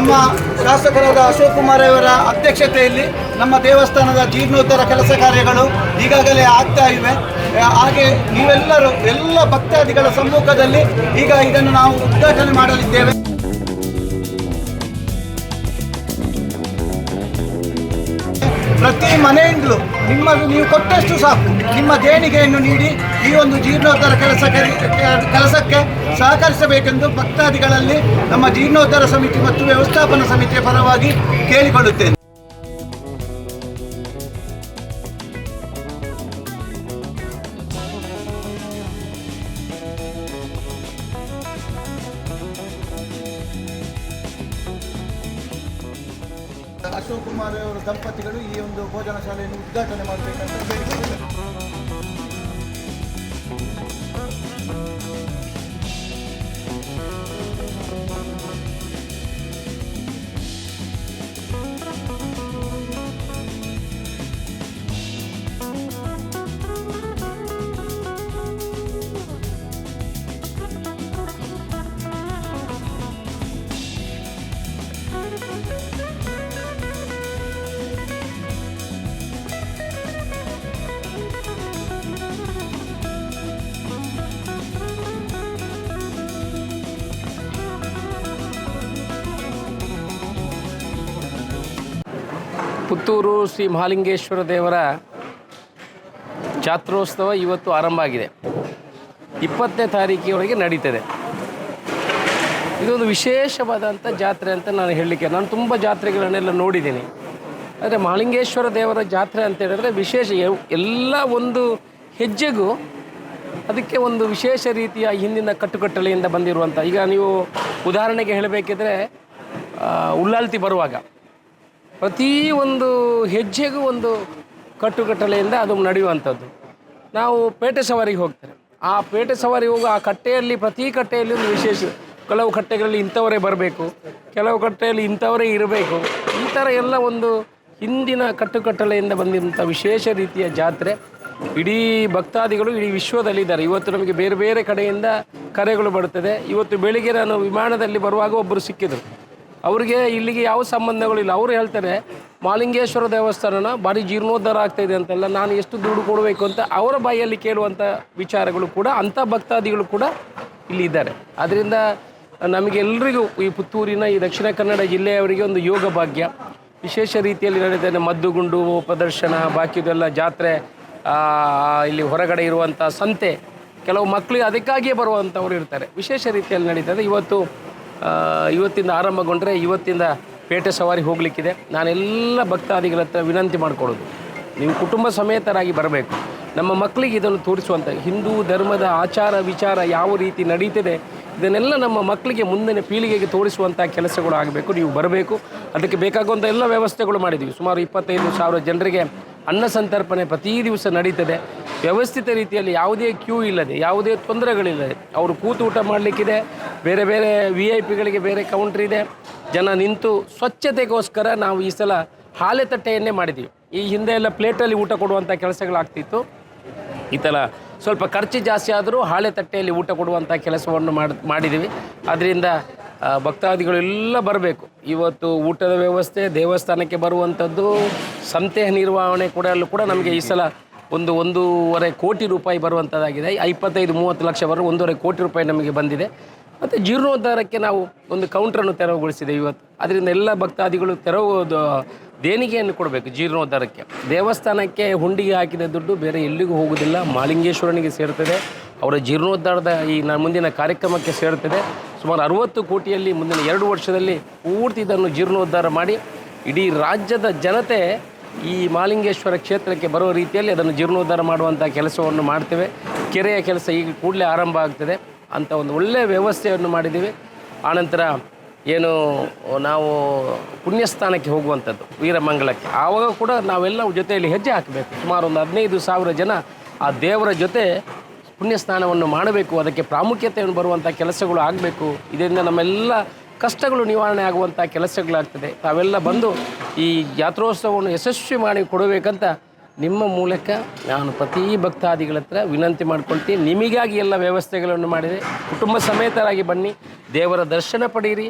ನಮ್ಮ ಶಾಸಕರಾದ ಅಶೋಕ್ ಕುಮಾರ್ ಅವರ ಅಧ್ಯಕ್ಷತೆಯಲ್ಲಿ ನಮ್ಮ ದೇವಸ್ಥಾನದ ಜೀರ್ಣೋದ್ಧಾರ ಕೆಲಸ ಕಾರ್ಯಗಳು ಈಗಾಗಲೇ ಆಗ್ತಾ ಇವೆ. ಹಾಗೆ ನೀವೆಲ್ಲರೂ ಎಲ್ಲ ಭಕ್ತಾದಿಗಳ ಸಮ್ಮುಖದಲ್ಲಿ ಈಗ ಇದನ್ನು ನಾವು ಉದ್ಘಾಟನೆ ಮಾಡಲಿದ್ದೇವೆ. ಪ್ರತಿ ಮನೆಯಿಂದಲೂ ನೀವು ಕೊಟ್ಟಷ್ಟು ಸಾಕು, ನಿಮ್ಮ ದೇಣಿಗೆಯನ್ನು ನೀಡಿ ಈ ಒಂದು ಜೀರ್ಣೋದ್ಧಾರ ಕೆಲಸಕ್ಕೆ ಸಹಕರಿಸಬೇಕೆಂದು ಭಕ್ತಾದಿಗಳಲ್ಲಿ ನಮ್ಮ ಜೀರ್ಣೋದ್ಧಾರ ಸಮಿತಿ ಮತ್ತು ವ್ಯವಸ್ಥಾಪನಾ ಸಮಿತಿಯ ಪರವಾಗಿ ಕೇಳಿಕೊಳ್ಳುತ್ತೇನೆ. ಅಶೋಕ್ ಕುಮಾರ್ ಅವರ ದಂಪತಿಗಳು ಈ ಒಂದು ಭೋಜನ ಶಾಲೆಯನ್ನು ಉದ್ಘಾಟನೆ ಮಾಡಬೇಕಂತ ಬೇಡಿಕೊಂಡಿದ್ದಾರೆ. ಪುತ್ತೂರು ಶ್ರೀ ಮಹಾಲಿಂಗೇಶ್ವರ ದೇವರ ಜಾತ್ರೋತ್ಸವ ಇವತ್ತು ಆರಂಭ ಆಗಿದೆ. 20ನೇ ತಾರೀಕಿನೊಳಗೆ ನಡೀತದೆ. ಇದೊಂದು ವಿಶೇಷವಾದಂಥ ಜಾತ್ರೆ ಅಂತ ನಾನು ಹೇಳಲಿಕ್ಕೆ, ನಾನು ತುಂಬ ಜಾತ್ರೆಗಳನ್ನೆಲ್ಲ ನೋಡಿದ್ದೀನಿ. ಆದರೆ ಮಹಾಲಿಂಗೇಶ್ವರ ದೇವರ ಜಾತ್ರೆ ಅಂತ ಹೇಳಿದ್ರೆ ವಿಶೇಷ, ಎಲ್ಲ ಒಂದು ಹೆಜ್ಜೆಗೂ ಅದಕ್ಕೆ ಒಂದು ವಿಶೇಷ ರೀತಿಯ ಹಿಂದಿನ ಕಟ್ಟುಕಟ್ಟಳೆಯಿಂದ ಬಂದಿರುವಂಥ. ಈಗ ನೀವು ಉದಾಹರಣೆಗೆ ಹೇಳಬೇಕಿದ್ರೆ ಉಳ್ಳಾಲ್ತಿ ಬರುವಾಗ ಪ್ರತಿ ಒಂದು ಹೆಜ್ಜೆಗೂ ಒಂದು ಕಟ್ಟುಕಟ್ಟಳೆಯಿಂದ ಅದು ನಡೆಯುವಂಥದ್ದು. ನಾವು ಪೇಟೆ ಸವಾರಿಗೆ ಹೋಗ್ತಾರೆ, ಆ ಪೇಟೆ ಸವಾರಿಗೆ ಹೋಗುವ ಆ ಕಟ್ಟೆಯಲ್ಲಿ ಪ್ರತಿ ಕಟ್ಟೆಯಲ್ಲಿ ಒಂದು ವಿಶೇಷ, ಕೆಲವು ಕಟ್ಟೆಗಳಲ್ಲಿ ಇಂಥವರೇ ಬರಬೇಕು, ಕೆಲವು ಕಟ್ಟೆಯಲ್ಲಿ ಇಂಥವರೇ ಇರಬೇಕು, ಈ ಥರ ಎಲ್ಲ ಒಂದು ಹಿಂದಿನ ಕಟ್ಟುಕಟ್ಟಳೆಯಿಂದ ಬಂದಿರುವಂಥ ವಿಶೇಷ ರೀತಿಯ ಜಾತ್ರೆ. ಇಡೀ ಭಕ್ತಾದಿಗಳು ಇಡೀ ವಿಶ್ವದಲ್ಲಿದ್ದಾರೆ. ಇವತ್ತು ನಮಗೆ ಬೇರೆ ಬೇರೆ ಕಡೆಯಿಂದ ಕರೆಗಳು ಬರುತ್ತದೆ. ಇವತ್ತು ಬೆಳಿಗ್ಗೆ ನಾನು ವಿಮಾನದಲ್ಲಿ ಬರುವಾಗ ಒಬ್ಬರು ಸಿಕ್ಕಿದರು. ಅವರಿಗೆ ಇಲ್ಲಿಗೆ ಯಾವ ಸಂಬಂಧಗಳಿಲ್ಲ. ಅವರು ಹೇಳ್ತಾರೆ ಮಹಾಲಿಂಗೇಶ್ವರ ದೇವಸ್ಥಾನನ ಭಾರಿ ಜೀರ್ಣೋದ್ಧಾರ ಆಗ್ತಾಯಿದೆ ಅಂತೆಲ್ಲ, ನಾನು ಎಷ್ಟು ದುಡ್ಡು ಕೊಡಬೇಕು ಅಂತ ಅವರ ಬಾಯಲ್ಲಿ ಕೇಳುವಂಥ ವಿಚಾರಗಳು ಕೂಡ, ಅಂಥ ಭಕ್ತಾದಿಗಳು ಕೂಡ ಇಲ್ಲಿ ಇದ್ದಾರೆ. ಆದ್ದರಿಂದ ನಮಗೆಲ್ಲರಿಗೂ ಈ ಪುತ್ತೂರಿನ ಈ ದಕ್ಷಿಣ ಕನ್ನಡ ಜಿಲ್ಲೆಯವರಿಗೆ ಒಂದು ಯೋಗ ಭಾಗ್ಯ. ವಿಶೇಷ ರೀತಿಯಲ್ಲಿ ನಡೀತಾನೆ ಮದ್ದುಗುಂಡು ಪ್ರದರ್ಶನ, ಬಾಕಿದೆಲ್ಲ ಜಾತ್ರೆ, ಇಲ್ಲಿ ಹೊರಗಡೆ ಇರುವಂಥ ಸಂತೆ, ಕೆಲವು ಮಕ್ಕಳಿಗೆ ಅದಕ್ಕಾಗಿಯೇ ಬರುವಂಥವ್ರು ಇರ್ತಾರೆ. ವಿಶೇಷ ರೀತಿಯಲ್ಲಿ ನಡೀತದೆ. ಇವತ್ತಿಂದ ಆರಂಭಗೊಂಡ್ರೆ ಇವತ್ತಿಂದ ಪೇಟೆ ಸವಾರಿ ಹೋಗಲಿಕ್ಕಿದೆ. ನಾನೆಲ್ಲ ಭಕ್ತಾದಿಗಳ ಹತ್ರ ವಿನಂತಿ ಮಾಡಿಕೊಳ್ಳೋದು, ನೀವು ಕುಟುಂಬ ಸಮೇತರಾಗಿ ಬರಬೇಕು. ನಮ್ಮ ಮಕ್ಕಳಿಗೆ ಇದನ್ನು ತೋರಿಸುವಂಥ ಹಿಂದೂ ಧರ್ಮದ ಆಚಾರ ವಿಚಾರ ಯಾವ ರೀತಿ ನಡೀತಿದೆ ಇದನ್ನೆಲ್ಲ ನಮ್ಮ ಮಕ್ಕಳಿಗೆ ಮುಂದಿನ ಪೀಳಿಗೆಗೆ ತೋರಿಸುವಂಥ ಕೆಲಸಗಳು ಆಗಬೇಕು. ನೀವು ಬರಬೇಕು. ಅದಕ್ಕೆ ಬೇಕಾಗುವಂಥ ಎಲ್ಲ ವ್ಯವಸ್ಥೆಗಳು ಮಾಡಿದ್ದೀವಿ. ಸುಮಾರು 25,000 ಜನರಿಗೆ ಅನ್ನ ಸಂತರ್ಪಣೆ ಪ್ರತಿ ದಿವಸ ನಡೀತದೆ. ವ್ಯವಸ್ಥಿತ ರೀತಿಯಲ್ಲಿ ಯಾವುದೇ ಕ್ಯೂ ಇಲ್ಲದೆ, ಯಾವುದೇ ತೊಂದರೆಗಳಿಲ್ಲದೆ ಅವರು ಕೂತು ಊಟ ಮಾಡಲಿಕ್ಕಿದೆ. ಬೇರೆ ಬೇರೆ VIP ಬೇರೆ ಕೌಂಟ್ರ್ ಇದೆ. ಜನ ನಿಂತು ಸ್ವಚ್ಛತೆಗೋಸ್ಕರ ನಾವು ಈ ಸಲ ಹಾಲೆ ತಟ್ಟೆಯನ್ನೇ ಮಾಡಿದ್ದೀವಿ. ಈ ಹಿಂದೆ ಎಲ್ಲ ಪ್ಲೇಟಲ್ಲಿ ಊಟ ಕೊಡುವಂಥ ಕೆಲಸಗಳಾಗ್ತಿತ್ತು. ಈ ಥರ ಸ್ವಲ್ಪ ಖರ್ಚು ಜಾಸ್ತಿ ಆದರೂ ಹಾಳೆ ತಟ್ಟೆಯಲ್ಲಿ ಊಟ ಕೊಡುವಂಥ ಕೆಲಸವನ್ನು ಮಾಡಿದ್ದೀವಿ. ಅದರಿಂದ ಭಕ್ತಾದಿಗಳೆಲ್ಲ ಬರಬೇಕು. ಇವತ್ತು ಊಟದ ವ್ಯವಸ್ಥೆ, ದೇವಸ್ಥಾನಕ್ಕೆ ಬರುವಂಥದ್ದು, ಸಂತೆ ನಿರ್ವಹಣೆ ಕೂಡ ನಮಗೆ ಈ ಸಲ 1.5 ಕೋಟಿ ರೂಪಾಯಿ ಬರುವಂಥದ್ದಾಗಿದೆ. 25-30 ಲಕ್ಷ ಬರೋ 1.5 ಕೋಟಿ ರೂಪಾಯಿ ನಮಗೆ ಬಂದಿದೆ. ಮತ್ತು ಜೀರ್ಣೋದ್ಧಾರಕ್ಕೆ ನಾವು ಒಂದು ಕೌಂಟ್ರನ್ನು ತೆರವುಗೊಳಿಸಿದೆ ಇವತ್ತು. ಅದರಿಂದ ಎಲ್ಲ ಭಕ್ತಾದಿಗಳು ದೇಣಿಗೆಯನ್ನು ಕೊಡಬೇಕು ಜೀರ್ಣೋದ್ಧಾರಕ್ಕೆ. ದೇವಸ್ಥಾನಕ್ಕೆ ಹುಂಡಿಗೆ ಹಾಕಿದ ದುಡ್ಡು ಬೇರೆ ಎಲ್ಲಿಗೂ ಹೋಗೋದಿಲ್ಲ, ಮಹಾಲಿಂಗೇಶ್ವರನಿಗೆ ಸೇರ್ತದೆ. ಅವರ ಜೀರ್ಣೋದ್ಧಾರದ ಈ ಮುಂದಿನ ಕಾರ್ಯಕ್ರಮಕ್ಕೆ ಸೇರ್ತದೆ. ಸುಮಾರು 60 ಕೋಟಿಯಲ್ಲಿ ಮುಂದಿನ 2 ವರ್ಷದಲ್ಲಿ ಪೂರ್ತಿ ಇದನ್ನು ಜೀರ್ಣೋದ್ಧಾರ ಮಾಡಿ ಇಡೀ ರಾಜ್ಯದ ಜನತೆ ಈ ಮಹಾಲಿಂಗೇಶ್ವರ ಕ್ಷೇತ್ರಕ್ಕೆ ಬರೋ ರೀತಿಯಲ್ಲಿ ಅದನ್ನು ಜೀರ್ಣೋದ್ಧಾರ ಮಾಡುವಂಥ ಕೆಲಸವನ್ನು ಮಾಡ್ತೇವೆ. ಕೆರೆಯ ಕೆಲಸ ಈಗ ಕೂಡಲೇ ಆರಂಭ ಆಗ್ತದೆ ಅಂತ ಒಂದು ಒಳ್ಳೆಯ ವ್ಯವಸ್ಥೆಯನ್ನು ಮಾಡಿದ್ದೀವಿ. ಆನಂತರ ಏನು ನಾವು ಪುಣ್ಯಸ್ಥಾನಕ್ಕೆ ಹೋಗುವಂಥದ್ದು ವೀರಮಂಗಲಕ್ಕೆ, ಆವಾಗ ಕೂಡ ನಾವೆಲ್ಲ ಜೊತೆಯಲ್ಲಿ ಹೆಜ್ಜೆ ಹಾಕಬೇಕು. ಸುಮಾರು ಒಂದು 15,000 ಜನ ಆ ದೇವರ ಜೊತೆ ಪುಣ್ಯಸ್ನಾನವನ್ನು ಮಾಡಬೇಕು. ಅದಕ್ಕೆ ಪ್ರಾಮುಖ್ಯತೆಯನ್ನು ಬರುವಂಥ ಕೆಲಸಗಳು ಆಗಬೇಕು. ಇದರಿಂದ ನಮ್ಮೆಲ್ಲ ಕಷ್ಟಗಳು ನಿವಾರಣೆ ಆಗುವಂಥ ಕೆಲಸಗಳಾಗ್ತದೆ. ತಾವೆಲ್ಲ ಬಂದು ಈ ಜಾತ್ರೋತ್ಸವವನ್ನು ಯಶಸ್ವಿ ಮಾಡಿ ಕೊಡಬೇಕಂತ ನಿಮ್ಮ ಮೂಲಕ ನಾನು ಪ್ರತಿ ಭಕ್ತಾದಿಗಳ ಹತ್ರ ವಿನಂತಿ ಮಾಡ್ಕೊಳ್ತೀನಿ. ನಿಮಗಾಗಿ ಎಲ್ಲ ವ್ಯವಸ್ಥೆಗಳನ್ನು ಮಾಡಿದೆ. ಕುಟುಂಬ ಸಮೇತರಾಗಿ ಬನ್ನಿ, ದೇವರ ದರ್ಶನ ಪಡೀರಿ.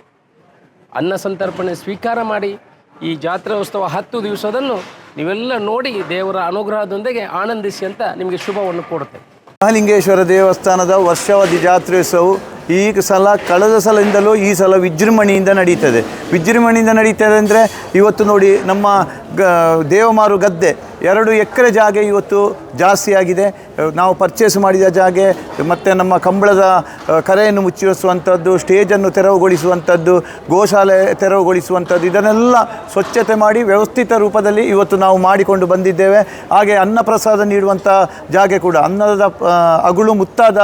ಅನ್ನ ಸಂತರ್ಪಣೆ ಸ್ವೀಕಾರ ಮಾಡಿ ಈ ಜಾತ್ರಾ ಉತ್ಸವ 10 ದಿವಸದನ್ನು ನೀವೆಲ್ಲ ನೋಡಿ ದೇವರ ಅನುಗ್ರಹದೊಂದಿಗೆ ಆನಂದಿಸಿ ಅಂತ ನಿಮಗೆ ಶುಭವನ್ನು ಕೊಡುತ್ತೇವೆ. ಮಹಾಲಿಂಗೇಶ್ವರ ದೇವಸ್ಥಾನದ ವರ್ಷಾವಧಿ ಜಾತ್ರೋತ್ಸವವು ಈ ಸಲ ಕಳೆದ ಸಲದಿಂದಲೂ ಈ ಸಲ ವಿಜೃಂಭಣೆಯಿಂದ ನಡೀತದೆ. ವಿಜೃಂಭಣೆಯಿಂದ ನಡೀತದೆ ಅಂದರೆ ಇವತ್ತು ನೋಡಿ ನಮ್ಮ ದೇವಮಾರು ಗದ್ದೆ 2 ಎಕರೆ ಜಾಗ ಇವತ್ತು ಜಾಸ್ತಿ ಆಗಿದೆ. ನಾವು ಪರ್ಚೇಸ್ ಮಾಡಿದ ಜಾಗ ಮತ್ತು ನಮ್ಮ ಕಂಬಳದ ಕರೆಯನ್ನು ಮುಚ್ಚಿಸುವಂಥದ್ದು, ಸ್ಟೇಜನ್ನು ತೆರವುಗೊಳಿಸುವಂಥದ್ದು, ಗೋಶಾಲೆ ತೆರವುಗೊಳಿಸುವಂಥದ್ದು, ಇದನ್ನೆಲ್ಲ ಸ್ವಚ್ಛತೆ ಮಾಡಿ ವ್ಯವಸ್ಥಿತ ರೂಪದಲ್ಲಿ ಇವತ್ತು ನಾವು ಮಾಡಿಕೊಂಡು ಬಂದಿದ್ದೇವೆ. ಹಾಗೆ ಅನ್ನಪ್ರಸಾದ ನೀಡುವಂಥ ಜಾಗ ಕೂಡ ಅನ್ನದ ಅಗುಳು ಮುತ್ತಾದ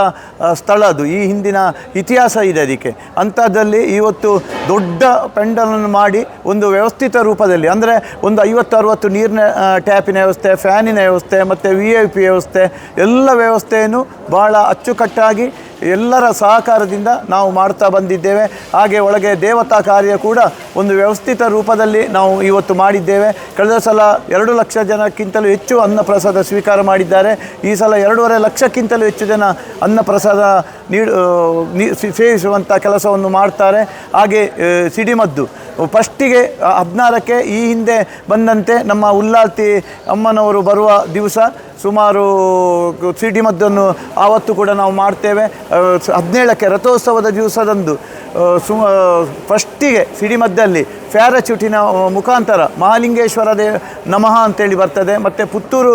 ಸ್ಥಳ ಅದು. ಈ ಹಿಂದಿನ ಇತಿಹಾಸ ಇದೆ ಅದಕ್ಕೆ. ಅಂಥದ್ದಲ್ಲಿ ಇವತ್ತು ದೊಡ್ಡ ಪೆಂಡಲನ್ನು ಮಾಡಿ ಒಂದು ವ್ಯವಸ್ಥಿತ ರೂಪದಲ್ಲಿ ಅಂದರೆ ಒಂದು 50-60 ನೀರಿನ ಟ್ಯಾಪಿನ ವ್ಯವಸ್ಥೆ, ಫ್ಯಾನಿನ ವ್ಯವಸ್ಥೆ ಮತ್ತು VIP ವ್ಯವಸ್ಥೆ ಎಲ್ಲ ವ್ಯವಸ್ಥೆಯನ್ನು ಭಾಳ ಅಚ್ಚುಕಟ್ಟಾಗಿ ಎಲ್ಲರ ಸಹಕಾರದಿಂದ ನಾವು ಮಾಡ್ತಾ ಬಂದಿದ್ದೇವೆ. ಹಾಗೆ ಒಳಗೆ ದೇವತಾ ಕಾರ್ಯ ಕೂಡ ಒಂದು ವ್ಯವಸ್ಥಿತ ರೂಪದಲ್ಲಿ ನಾವು ಇವತ್ತು ಮಾಡಿದ್ದೇವೆ. ಕಳೆದ ಸಲ 2 ಲಕ್ಷ ಜನಕ್ಕಿಂತಲೂ ಹೆಚ್ಚು ಅನ್ನಪ್ರಸಾದ ಸ್ವೀಕಾರ ಮಾಡಿದ್ದಾರೆ. ಈ ಸಲ 2.5 ಲಕ್ಷಕ್ಕಿಂತಲೂ ಹೆಚ್ಚು ಜನ ಅನ್ನಪ್ರಸಾದ ಸೇವಿಸುವಂಥ ಕೆಲಸವನ್ನು ಮಾಡ್ತಾರೆ. ಹಾಗೆ ಸಿಡಿಮದ್ದು ಫಸ್ಟಿಗೆ 16ಕ್ಕೆ ಈ ಹಿಂದೆ ಬಂದಂತೆ ನಮ್ಮ ಉಲ್ಲಾಲ್ತಿ ಅಮ್ಮನವರು ಬರುವ ದಿವಸ ಸುಮಾರು ಸಿಡಿಮದ್ದನ್ನು ಆವತ್ತು ಕೂಡ ನಾವು ಮಾಡ್ತೇವೆ. 17ಕ್ಕೆ ರಥೋತ್ಸವದ ದಿವಸದಂದು ಫಸ್ಟಿಗೆ ಸಿಡಿಮದ್ದಲ್ಲಿ ಪ್ಯಾರಾಚೂಟಿನ ಮುಖಾಂತರ ಮಹಾಲಿಂಗೇಶ್ವರ ನಮಃ ಅಂತೇಳಿ ಬರ್ತದೆ, ಮತ್ತು ಪುತ್ತೂರು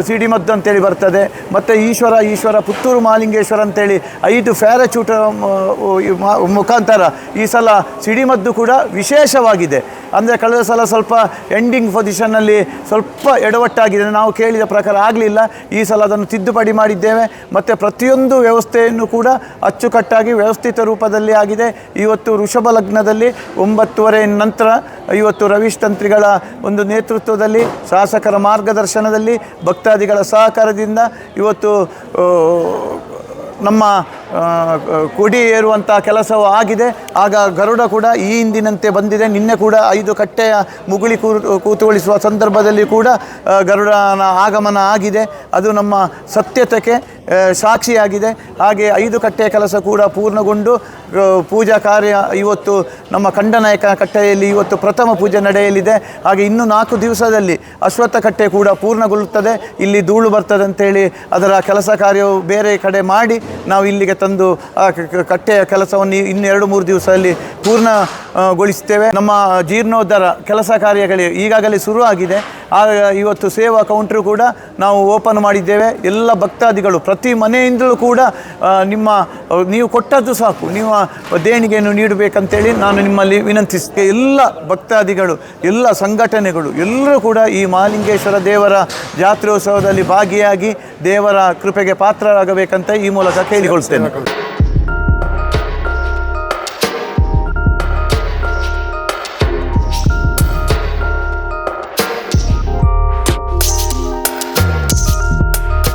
ಸಿಡಿಮದ್ದು ಅಂತೇಳಿ ಬರ್ತದೆ, ಮತ್ತು ಈಶ್ವರ ಪುತ್ತೂರು ಮಹಾಲಿಂಗೇಶ್ವರ ಅಂತೇಳಿ 5 ಪ್ಯಾರಾಚೂಟ್ ಮುಖಾಂತರ ಈ ಸಲ ಸಿಡಿಮದ್ದು ಕೂಡ ವಿಶೇಷವಾಗಿದೆ. ಅಂದರೆ ಕಳೆದ ಸಲ ಸ್ವಲ್ಪ ಎಂಡಿಂಗ್ ಪೊಸಿಷನ್ನಲ್ಲಿ ಸ್ವಲ್ಪ ಎಡವಟ್ಟಾಗಿದೆ, ನಾವು ಕೇಳಿದ ಪ್ರಕಾರ ಆಗಲಿಲ್ಲ. ಈ ಸಲ ಅದನ್ನು ತಿದ್ದುಪಡಿ ಮಾಡಿದ್ದೇವೆ. ಮತ್ತು ಪ್ರತಿಯೊಂದು ವ್ಯವಸ್ಥೆಯನ್ನು ಕೂಡ ಅಚ್ಚುಕಟ್ಟಾಗಿ ವ್ಯವಸ್ಥಿತ ರೂಪದಲ್ಲಿ ಆಗಿದೆ. ಇವತ್ತು ವೃಷಭ ಲಗ್ನದಲ್ಲಿ 9:30 ನಂತರ ಇವತ್ತು ರವೀಶ್ ತಂತ್ರಿಗಳ ಒಂದು ನೇತೃತ್ವದಲ್ಲಿ, ಶಾಸಕರ ಮಾರ್ಗದರ್ಶನದಲ್ಲಿ, ಭಕ್ತಾದಿಗಳ ಸಹಕಾರದಿಂದ ಇವತ್ತು ನಮ್ಮ ಕೊಡಿ ಏರುವಂಥ ಕೆಲಸವು ಆಗಿದೆ. ಆಗ ಗರುಡ ಕೂಡ ಈ ಹಿಂದಿನಂತೆ ಬಂದಿದೆ. ನಿನ್ನೆ ಕೂಡ 5 ಕಟ್ಟೆಯ ಮುಗುಳಿ ಕೂತುಗೊಳಿಸುವ ಸಂದರ್ಭದಲ್ಲಿ ಕೂಡ ಗರುಡನ ಆಗಮನ ಆಗಿದೆ. ಅದು ನಮ್ಮ ಸತ್ಯತೆಗೆ ಸಾಕ್ಷಿಯಾಗಿದೆ. ಹಾಗೆ 5 ಕಟ್ಟೆಯ ಕೆಲಸ ಕೂಡ ಪೂರ್ಣಗೊಂಡು ಪೂಜಾ ಕಾರ್ಯ ಇವತ್ತು ನಮ್ಮ ಕಂಡನಾಯಕ ಕಟ್ಟೆಯಲ್ಲಿ ಇವತ್ತು ಪ್ರಥಮ ಪೂಜೆ ನಡೆಯಲಿದೆ. ಹಾಗೆ ಇನ್ನು 4 ದಿವಸದಲ್ಲಿ ಅಶ್ವತ್ಥ ಕಟ್ಟೆ ಕೂಡ ಪೂರ್ಣಗೊಳ್ಳುತ್ತದೆ. ಇಲ್ಲಿ ಧೂಳು ಬರ್ತದೆ ಅಂತೇಳಿ ಅದರ ಕೆಲಸ ಕಾರ್ಯವು ಬೇರೆ ಕಡೆ ಮಾಡಿ ನಾವು ಇಲ್ಲಿಗೆ ತಂದು ಆ ಕಟ್ಟೆಯ ಕೆಲಸವನ್ನು ಇನ್ನು 2-3 ದಿವಸದಲ್ಲಿ ಪೂರ್ಣಗೊಳಿಸ್ತೇವೆ. ನಮ್ಮ ಜೀರ್ಣೋದ್ಧಾರ ಕೆಲಸ ಕಾರ್ಯಗಳು ಈಗಾಗಲೇ ಶುರು ಆಗಿದೆ. ಇವತ್ತು ಸೇವಾ ಕೌಂಟ್ರು ಕೂಡ ನಾವು ಓಪನ್ ಮಾಡಿದ್ದೇವೆ. ಎಲ್ಲ ಭಕ್ತಾದಿಗಳು ಪ್ರತಿ ಮನೆಯಿಂದಲೂ ಕೂಡ ನೀವು ಕೊಟ್ಟದ್ದು ಸಾಕು, ನೀವು ದೇಣಿಗೆಯನ್ನು ನೀಡಬೇಕಂತೇಳಿ ನಾನು ನಿಮ್ಮಲ್ಲಿ ವಿನಂತಿಸ್ತೇನೆ. ಎಲ್ಲ ಭಕ್ತಾದಿಗಳು, ಎಲ್ಲ ಸಂಘಟನೆಗಳು ಎಲ್ಲರೂ ಕೂಡ ಈ ಮಹಾಲಿಂಗೇಶ್ವರ ದೇವರ ಜಾತ್ರೋತ್ಸವದಲ್ಲಿ ಭಾಗಿಯಾಗಿ ದೇವರ ಕೃಪೆಗೆ ಪಾತ್ರರಾಗಬೇಕಂತ ಈ ಮೂಲಕ ಕೇಳಿಕೊಳ್ತೇನೆ.